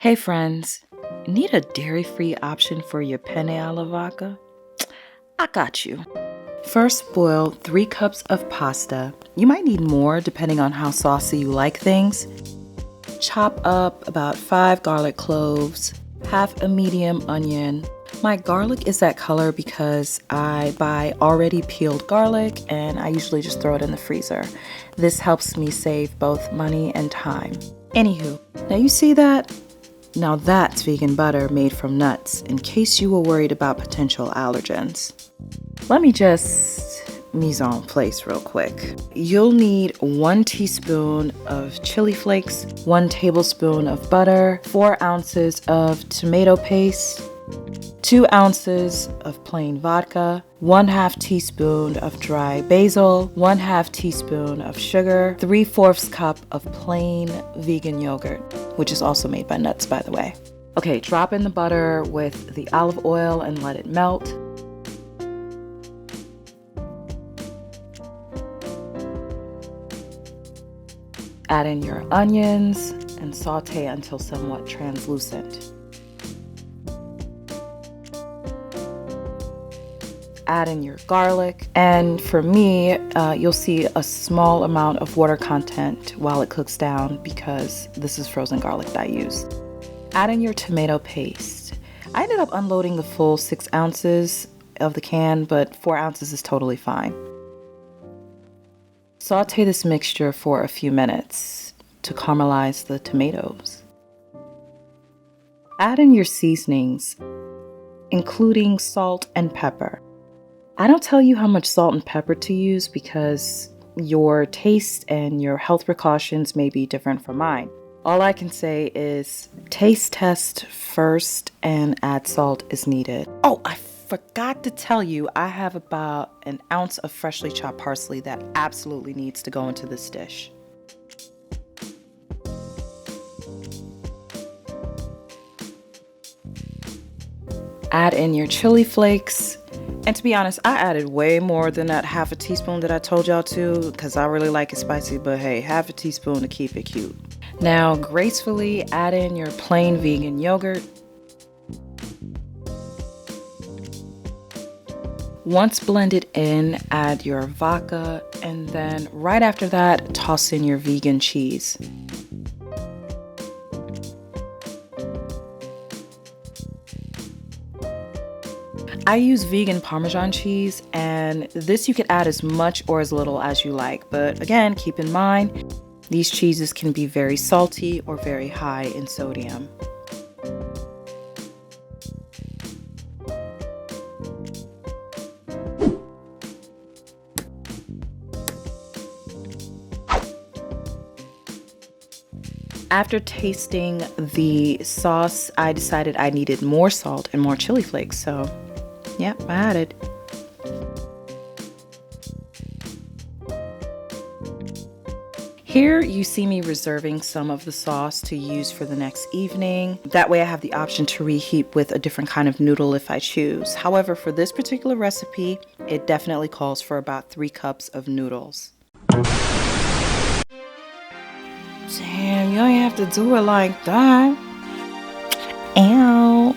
Hey friends, need a dairy-free option for your penne alla vodka? I got you. First, boil 3 cups of pasta. You might need more depending on how saucy you like things. Chop up about 5 garlic cloves, half a medium onion. My garlic is that color because I buy already peeled garlic and I usually just throw it in the freezer. This helps me save both money and time. Anywho, now you see that? Now that's vegan butter made from nuts, in case you were worried about potential allergens. Let me just mise en place real quick. You'll need 1 teaspoon of chili flakes, 1 tablespoon of butter, 4 ounces of tomato paste, 2 ounces of plain vodka, 1/2 teaspoon of dry basil, 1/2 teaspoon of sugar, 3/4 cup of plain vegan yogurt, which is also made by nuts, by the way. Okay, drop in the butter with the olive oil and let it melt. Add in your onions and saute until somewhat translucent. Add in your garlic, and for me, you'll see a small amount of water content while it cooks down because this is frozen garlic that I used. Add in your tomato paste. I ended up unloading the full 6 ounces of the can, but 4 ounces is totally fine. Saute this mixture for a few minutes to caramelize the tomatoes. Add in your seasonings, including salt and pepper. I don't tell you how much salt and pepper to use because your taste and your health precautions may be different from mine. All I can say is taste test first and add salt as needed. Oh, I forgot to tell you, I have about 1 ounce of freshly chopped parsley that absolutely needs to go into this dish. Add in your chili flakes. And to be honest, I added way more than that 1/2 teaspoon that I told y'all to because I really like it spicy, but hey, 1/2 teaspoon to keep it cute. Now, gracefully add in your plain vegan yogurt. Once blended in, add your vodka, and then right after that, toss in your vegan cheese. I use vegan Parmesan cheese, and this you could add as much or as little as you like. But again, keep in mind, these cheeses can be very salty or very high in sodium. After tasting the sauce, I decided I needed more salt and more chili flakes, so yep, I added. Here you see me reserving some of the sauce to use for the next evening. That way I have the option to reheat with a different kind of noodle if I choose. However, for this particular recipe, it definitely calls for about 3 cups of noodles. Damn, you don't have to do it like that. Ow.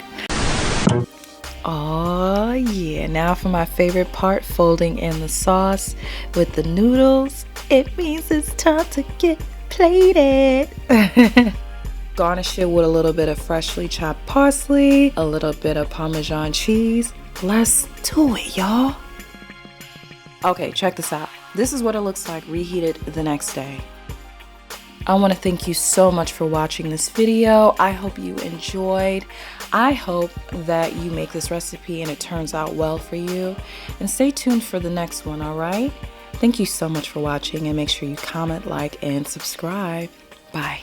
Oh yeah, now for my favorite part, folding in the sauce with the noodles. It means it's time to get plated. Garnish it with a little bit of freshly chopped parsley, a little bit of Parmesan cheese. Let's do it, y'all. Okay, check this out. This is what it looks like reheated the next day. I want to thank you so much for watching this video. I hope you enjoyed. I hope that you make this recipe and it turns out well for you. And stay tuned for the next one, all right? Thank you so much for watching, and make sure you comment, like, and subscribe. Bye.